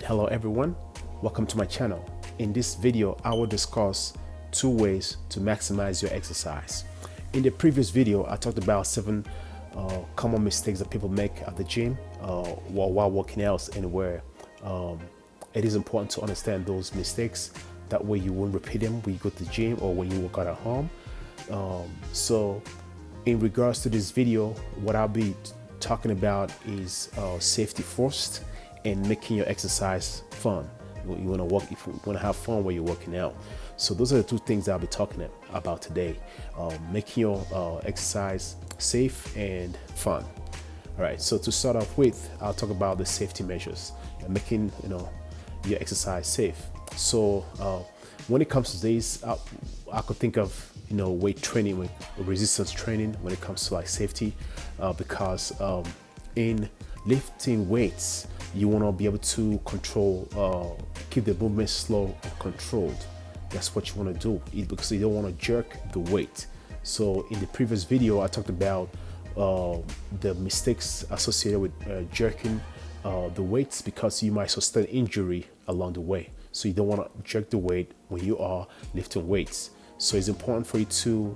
Hello everyone, welcome to my channel. In this video, I will discuss 2 ways to maximize your exercise. In the previous video, I talked about 7 common mistakes that people make at the gym while working out anywhere. It is important to understand those mistakes. That way you won't repeat them when you go to the gym or when you work out at home. So in regards to this video, what I'll be talking about is safety first and making your exercise fun. You want to work, if you want to have fun while you're working out. So those are the 2 things I'll be talking about today: making your exercise safe and fun. All right. So to start off with, I'll talk about the safety measures and making your exercise safe. So when it comes to this, I could think of weight training, resistance training when it comes to like safety, because in lifting weights, you want to be able to control, keep the movement slow and controlled. That's what you want to do, because you don't want to jerk the weight. So in the previous video, I talked about the mistakes associated with jerking the weights, because you might sustain injury along the way. So you don't want to jerk the weight when you are lifting weights. So it's important for you to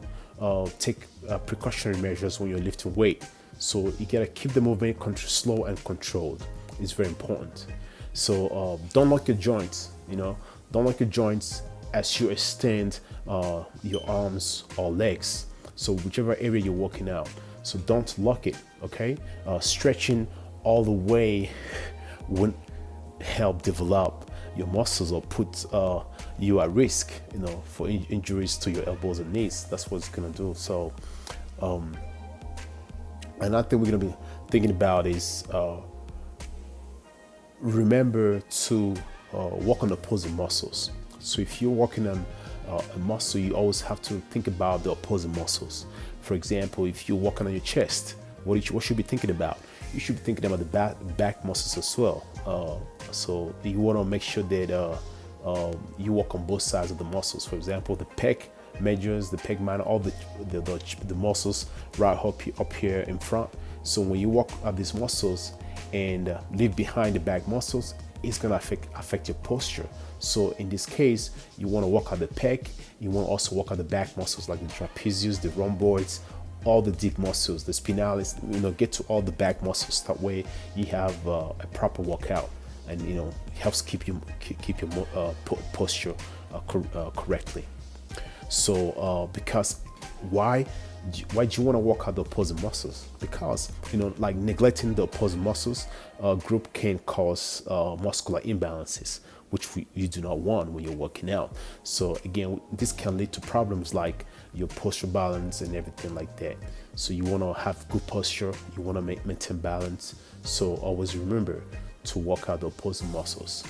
take precautionary measures when you're lifting weight. So you gotta keep the movement slow and controlled. It's very important. So don't lock your joints. Don't lock your joints as you extend your arms or legs. So whichever area you're working out. So don't lock it. Okay. Stretching all the way won't help develop your muscles or put you at risk, for injuries to your elbows and knees. That's what it's gonna do. So another thing we're gonna be thinking about is remember to work on opposing muscles. So if you're working on a muscle, you always have to think about the opposing muscles. For example, if you're working on your chest, what should you be thinking about? You should be thinking about the back muscles as well. So you want to make sure that you work on both sides of the muscles. For example, the pec majors, the pec minor, all the muscles right up here in front. So when you work at these muscles and leave behind the back muscles, it's gonna affect your posture. So in this case, you want to work at the pec. You want to also work at the back muscles like the trapezius, the rhomboids, all the deep muscles, the spinalis. Get to all the back muscles. That way you have a proper workout, and it helps keep your posture correctly. So because why do you want to work out the opposing muscles? Because like neglecting the opposing muscles group can cause muscular imbalances, which you do not want when you're working out. So again, this can lead to problems like your posture balance and everything like that. So you want to have good posture, you want to maintain balance. So always remember to work out the opposing muscles.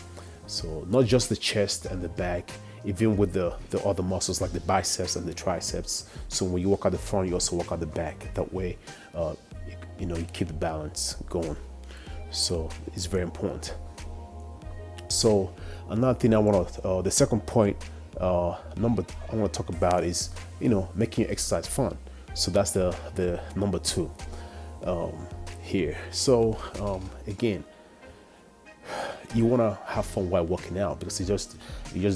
So not just the chest and the back, even with the other muscles like the biceps and the triceps. So when you work out the front, you also work out the back. That way, you keep the balance going. So it's very important. So another thing the second point, I want to talk about is, making your exercise fun. So that's the number 2 here. So again, you want to have fun while working out, because you just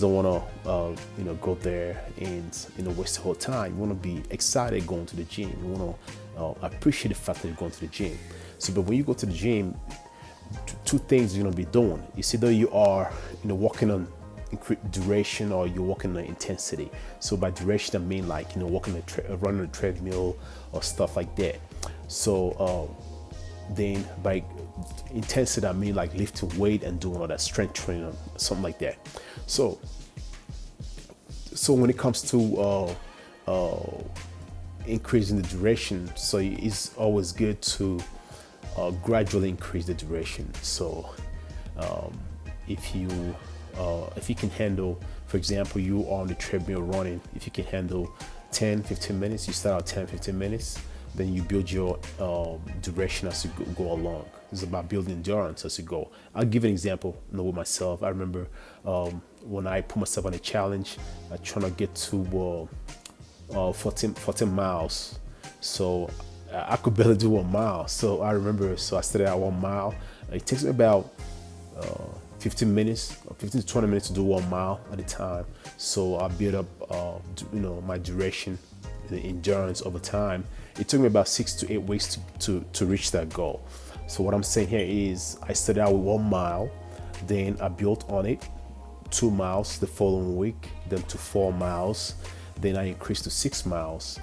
don't want to go there and waste the whole time. You want to be excited going to the gym. You want to appreciate the fact that you're going to the gym. So but when you go to the gym, 2 things you're going to be doing. It's either you are working on duration, or you're working on intensity. So by duration, I mean like running a treadmill or stuff like that. So then by intensity, I mean like lifting weight and doing all that strength training or something like that. So when it comes to increasing the duration, so it's always good to gradually increase the duration. So if you can handle, for example, you are on the treadmill running, if you can handle 10-15 minutes, you start out 10-15 minutes, then you build your duration as you go along. It's about building endurance as you go. I'll give an example with myself. I remember when I put myself on a challenge, trying to get to 14 miles. So I could barely do 1 mile. So I remember, I started at 1 mile. It takes me about 15 minutes, 15 to 20 minutes to do 1 mile at a time. So I built up, my duration, the endurance over time. It took me about 6 to 8 weeks to reach that goal. So what I'm saying here is I started out with 1 mile, then I built on it, 2 miles the following week, then to 4 miles, then I increased to 6 miles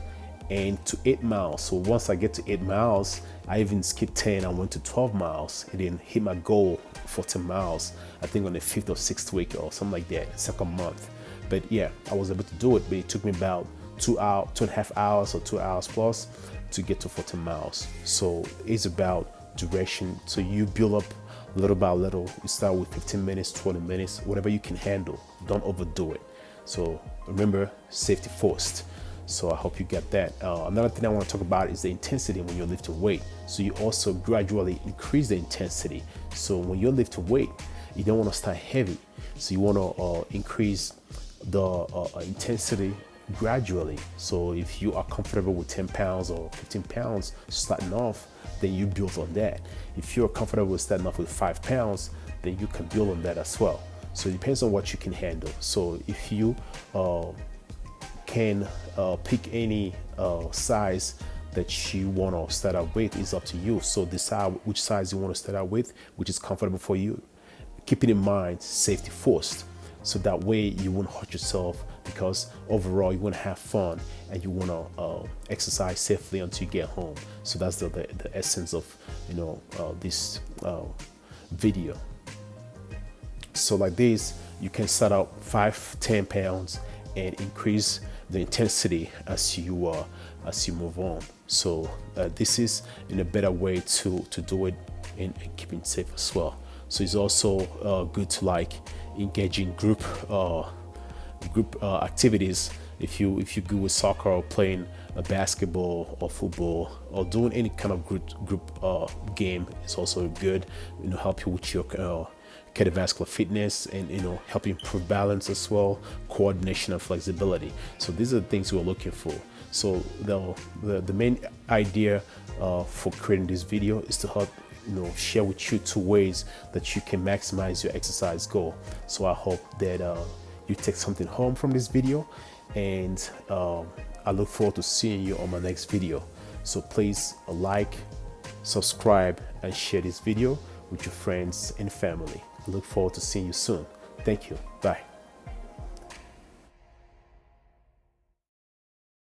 and to 8 miles. So once I get to 8 miles, I even skipped 10, I went to 12 miles and then hit my goal for 10 miles, I think on the 5th or 6th week or something like that, second month. But yeah, I was able to do it, but it took me about 2.5 hours or 2 hours plus to get to 14 miles. So it's about duration. So you build up little by little. You start with 15 minutes, 20 minutes, whatever you can handle. Don't overdo it. So remember, safety first. So I hope you get that. Another thing I want to talk about is the intensity when you're lifting weight. So you also gradually increase the intensity. So when you're lifting weight, you don't want to start heavy. So you want to increase the intensity gradually. So if you are comfortable with 10 pounds or 15 pounds starting off, then you build on that. If you're comfortable with starting off with 5 pounds, then you can build on that as well. So it depends on what you can handle. So if you can pick any size that you want to start out with, is up to you. So decide which size you want to start out with, which is comfortable for you. Keeping in mind safety first, so that way you won't hurt yourself, because overall you want to have fun and you want to exercise safely until you get home. So that's the essence of this video. So like this, you can start out 5-10 pounds and increase the intensity as you move on. So this is in a better way to do it and keeping safe as well. So it's also good to like engage in group activities. If you're good with soccer or playing basketball or football or doing any kind of group game, it's also good. Help you with your cardiovascular fitness and help you improve balance as well, coordination and flexibility. So these are the things we're looking for. So the main idea for creating this video is to help share with you 2 ways that you can maximize your exercise goal. So I hope that you take something home from this video, and I look forward to seeing you on my next video. So please like, subscribe and share this video with your friends and family. I look forward to seeing you soon. Thank you. Bye.